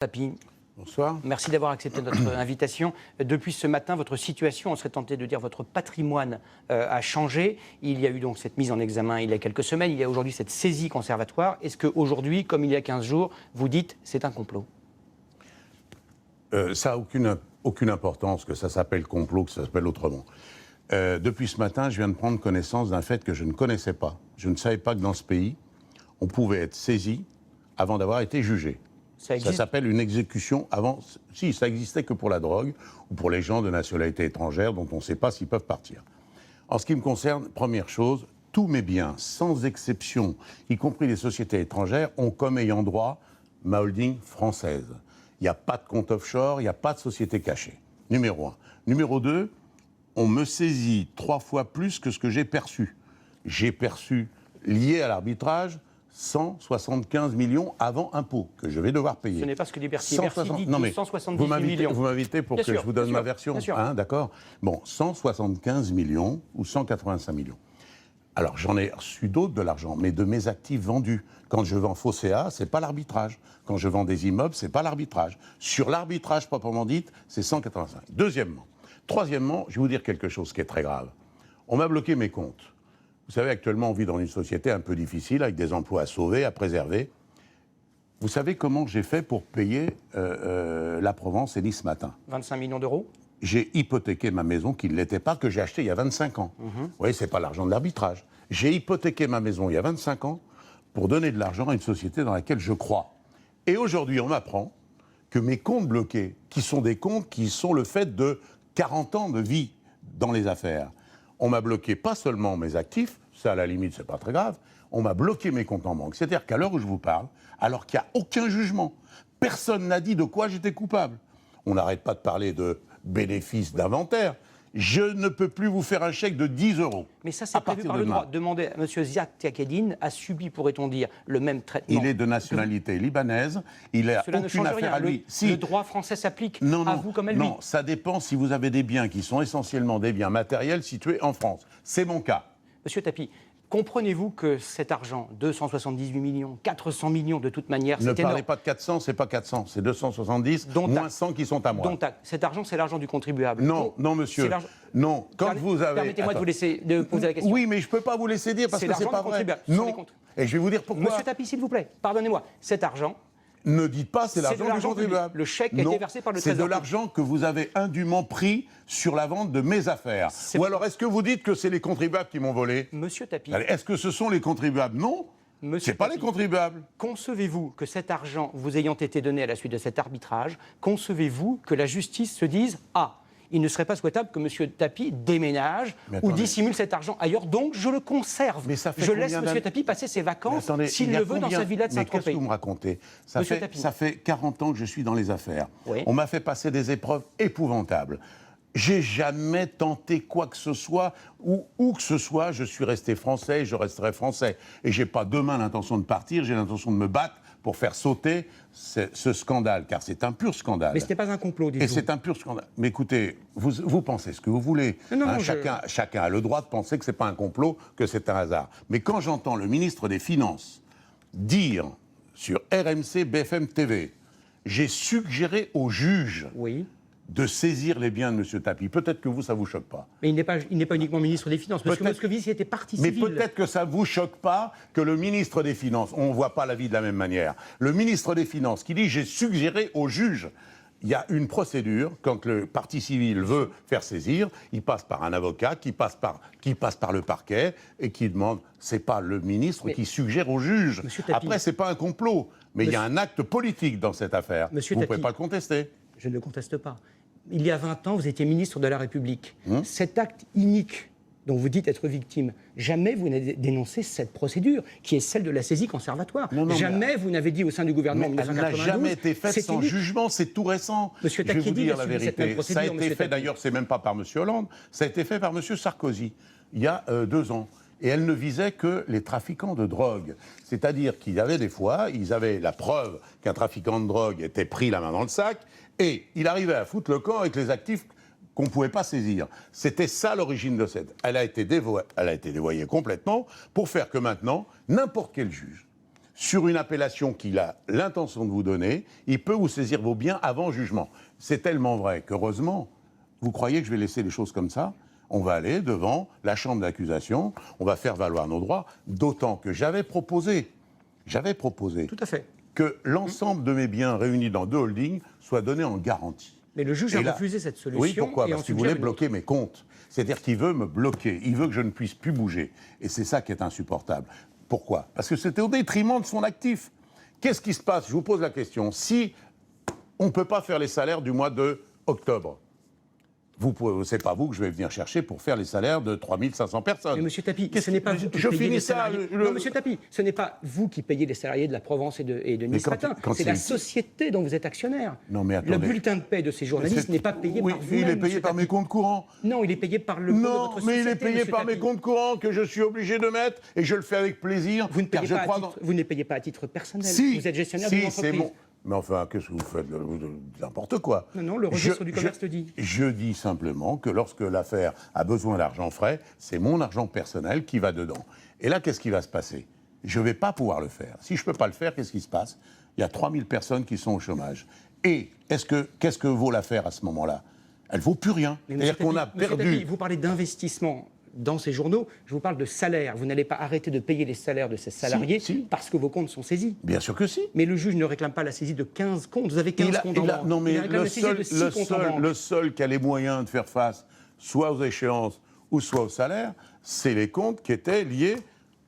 Tapi. Bonsoir. Merci d'avoir accepté notre invitation. Depuis ce matin, votre situation, on serait tenté de dire votre patrimoine a changé. Il y a eu donc cette mise en examen il y a quelques semaines, il y a aujourd'hui cette saisie conservatoire. Est-ce qu'aujourd'hui, comme il y a 15 jours, vous dites c'est un complot? Ça n'a aucune importance que ça s'appelle complot, que ça s'appelle autrement. Depuis ce matin, je viens de prendre connaissance d'un fait que je ne connaissais pas. Je ne savais pas que dans ce pays, on pouvait être saisi avant d'avoir été jugé. Ça s'appelle une exécution avant... Si, ça existait que pour la drogue ou pour les gens de nationalité étrangère dont on ne sait pas s'ils peuvent partir. En ce qui me concerne, première chose, tous mes biens, sans exception, y compris les sociétés étrangères, ont comme ayant droit ma holding française. Il n'y a pas de compte offshore, il n'y a pas de société cachée. Numéro 1. Numéro 2, on me saisit 3 fois plus que ce que j'ai perçu. J'ai perçu, lié à l'arbitrage, 175 millions avant impôt que je vais devoir payer. Ce n'est pas ce que dit Bercy. Bercy dit 178 millions. Vous m'invitez pour que je vous donne ma version, hein, d'accord? Bon, 175 millions ou 185 millions. Alors, j'en ai reçu d'autres de l'argent, mais de mes actifs vendus. Quand je vends Fosséa, c'est pas l'arbitrage. Quand je vends des immeubles, c'est pas l'arbitrage. Sur l'arbitrage proprement dit, c'est 185. Deuxièmement. Troisièmement, je vais vous dire quelque chose qui est très grave. On m'a bloqué mes comptes. Vous savez, actuellement, on vit dans une société un peu difficile, avec des emplois à sauver, à préserver. Vous savez comment j'ai fait pour payer la Provence et Nice ce matin? 25 millions d'euros. J'ai hypothéqué ma maison qui ne l'était pas, que j'ai achetée il y a 25 ans. Vous voyez, ce n'est pas l'argent de l'arbitrage. J'ai hypothéqué ma maison il y a 25 ans pour donner de l'argent à une société dans laquelle je crois. Et aujourd'hui, on m'apprend que mes comptes bloqués, qui sont des comptes qui sont le fait de 40 ans de vie dans les affaires, on m'a bloqué pas seulement mes actifs, ça à la limite c'est pas très grave, on m'a bloqué mes comptes en banque. C'est-à-dire qu'à l'heure où je vous parle, alors qu'il n'y a aucun jugement, personne n'a dit de quoi j'étais coupable. On n'arrête pas de parler de bénéfices d'inventaire. Je ne peux plus vous faire un chèque de 10 euros. Mais ça, c'est prévu par le droit. Demandez à M. Ziad Taqeddine a subi, pourrait-on dire, le même traitement. Il est de nationalité libanaise. Il n'a aucune affaire à lui. Le droit français s'applique à vous comme à lui. Non, ça dépend si vous avez des biens qui sont essentiellement des biens matériels situés en France. C'est mon cas. Monsieur Tapi, comprenez-vous que cet argent, 278 millions, 400 millions de toute manière, c'est énorme. Ne parlez pas de 400, c'est pas 400, c'est 270, moins 100 qui sont à moi. Cet argent, c'est l'argent du contribuable. Non, non, monsieur. Non, quand vous avez... Permettez-moi de vous laisser poser la question. Oui, mais je ne peux pas vous laisser dire parce que c'est pas vrai. Non, et je vais vous dire pourquoi. Monsieur Tapi, s'il vous plaît, pardonnez-moi, cet argent... Ne dites pas c'est l'argent du contribuable. Le chèque a été versé par le Trésor. C'est de l'argent que vous avez indûment pris sur la vente de mes affaires. Ou alors est-ce que vous dites que c'est les contribuables qui m'ont volé? Monsieur Tapi. Est-ce que ce sont les contribuables? Non. Ce n'est pas les contribuables. Concevez-vous que cet argent vous ayant été donné à la suite de cet arbitrage, concevez-vous que la justice se dise « Ah, il ne serait pas souhaitable que M. Tapi déménage ou dissimule cet argent ailleurs, donc je le conserve. Je laisse M. Tapi passer ses vacances s'il le veut dans sa villa de Saint-Tropez. Mais qu'est-ce que vous me racontez? Ça fait 40 ans que je suis dans les affaires. Oui. On m'a fait passer des épreuves épouvantables. J'ai jamais tenté quoi que ce soit, où que ce soit, je suis resté français et je resterai français. Et j'ai pas demain l'intention de partir, j'ai l'intention de me battre pour faire sauter ce scandale, car c'est un pur scandale. Mais ce n'est pas un complot, dites-vous. Et c'est un pur scandale. Mais écoutez, vous pensez ce que vous voulez. Chacun a le droit de penser que ce n'est pas un complot, que c'est un hasard. Mais quand j'entends le ministre des Finances dire sur RMC BFM TV, j'ai suggéré au juge de saisir les biens de M. Tapi. Peut-être que vous, ça ne vous choque pas. Mais il n'est pas uniquement ministre des Finances, parce que Moscovici était partie civile. Mais peut-être que ça ne vous choque pas que le ministre des Finances, on ne voit pas la vie de la même manière, le ministre des Finances qui dit « j'ai suggéré au juge », il y a une procédure, quand le parti civil veut faire saisir, il passe par un avocat, qui passe par le parquet, et qui demande, c'est pas le ministre qui suggère au juge. Après, c'est pas un complot, mais il y a un acte politique dans cette affaire. Vous ne pouvez pas le contester. Je ne le conteste pas. Il y a 20 ans, vous étiez ministre de la République. Cet acte inique dont vous dites être victime, jamais vous n'avez dénoncé cette procédure, qui est celle de la saisie conservatoire. Jamais vous n'avez dit au sein du gouvernement en 1992... Elle n'a jamais été faite sans jugement, c'est tout récent. Monsieur Taqeddine, je vais vous dire la vérité. Ça a été fait, d'ailleurs, c'est même pas par M. Hollande, ça a été fait par M. Sarkozy, il y a 2 ans. Et elle ne visait que les trafiquants de drogue. C'est-à-dire qu'il y avait des fois, ils avaient la preuve qu'un trafiquant de drogue était pris la main dans le sac, et il arrivait à foutre le camp avec les actifs qu'on ne pouvait pas saisir. C'était ça l'origine de cette... Elle a été dévoyée complètement pour faire que maintenant, n'importe quel juge, sur une appellation qu'il a l'intention de vous donner, il peut vous saisir vos biens avant jugement. C'est tellement vrai qu'heureusement, vous croyez que je vais laisser les choses comme ça ? On va aller devant la chambre d'accusation, on va faire valoir nos droits, d'autant que j'avais proposé Tout à fait. que l'ensemble de mes biens réunis dans 2 holdings soient donnés en garantie. Mais le juge a là, refusé cette solution. Oui, pourquoi ? Et Parce qu'il voulait bloquer mes comptes. C'est-à-dire qu'il veut me bloquer, il veut que je ne puisse plus bouger. Et c'est ça qui est insupportable. Pourquoi ? Parce que c'était au détriment de son actif. Qu'est-ce qui se passe ? Je vous pose la question. Si on ne peut pas faire les salaires du mois de octobre, c'est pas vous que je vais venir chercher pour faire les salaires de 3500 personnes. Mais monsieur Tapie, ce n'est pas vous qui payez les salariés. Non, monsieur Tapie, ce n'est pas vous qui payez les salariés de la Provence et de Nice Matin. C'est la société dont vous êtes actionnaire. Non, mais attendez. Le bulletin de paie de ces journalistes n'est pas payé par vous-même. Il est payé par mes comptes courants. Non, il est payé par le compte de votre société. Non, mais il est payé par mes comptes courants que je suis obligé de mettre et je le fais avec plaisir. Vous ne payez pas à titre personnel. Si, vous êtes gestionnaire d'une entreprise. Mais enfin, qu'est-ce que vous faites ? N'importe quoi. Non, le registre du commerce te dit. Je dis simplement que lorsque l'affaire a besoin d'argent frais, c'est mon argent personnel qui va dedans. Et là, qu'est-ce qui va se passer ? Je ne vais pas pouvoir le faire. Si je ne peux pas le faire, qu'est-ce qui se passe ? Il y a 3000 personnes qui sont au chômage. Et qu'est-ce que vaut l'affaire à ce moment-là ? Elle ne vaut plus rien. C'est-à-dire qu'on a perdu... Tapie, vous parlez d'investissement dans ces journaux, je vous parle de salaire. Vous n'allez pas arrêter de payer les salaires de ces salariés parce que vos comptes sont saisis. Bien sûr que si. Mais le juge ne réclame pas la saisie de 15 comptes. Vous avez 15 comptes en banque. Non, mais le seul qui a les moyens de faire face soit aux échéances ou soit au salaire, c'est les comptes qui étaient liés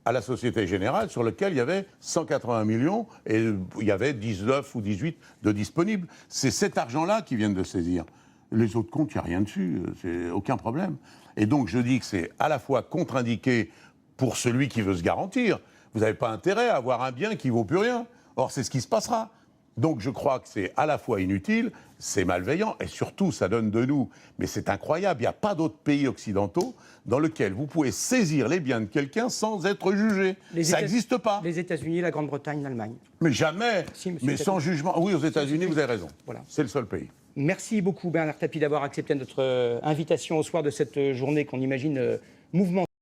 à la Société Générale, sur lequel il y avait 180 millions et il y avait 19 ou 18 de disponibles. C'est cet argent-là qu'ils viennent de saisir. Les autres comptes, il n'y a rien dessus, c'est aucun problème. Et donc je dis que c'est à la fois contre-indiqué pour celui qui veut se garantir. Vous n'avez pas intérêt à avoir un bien qui ne vaut plus rien. Or, c'est ce qui se passera. Donc je crois que c'est à la fois inutile, c'est malveillant, et surtout, ça donne de nous. Mais c'est incroyable, il n'y a pas d'autres pays occidentaux dans lesquels vous pouvez saisir les biens de quelqu'un sans être jugé. Ça n'existe pas. Les États-Unis, la Grande-Bretagne, l'Allemagne. Mais jamais. Si, mais sans jugement. Oui, aux États-Unis, vous avez raison. Voilà. C'est le seul pays. Merci beaucoup Bernard Tapie d'avoir accepté notre invitation au soir de cette journée qu'on imagine mouvement.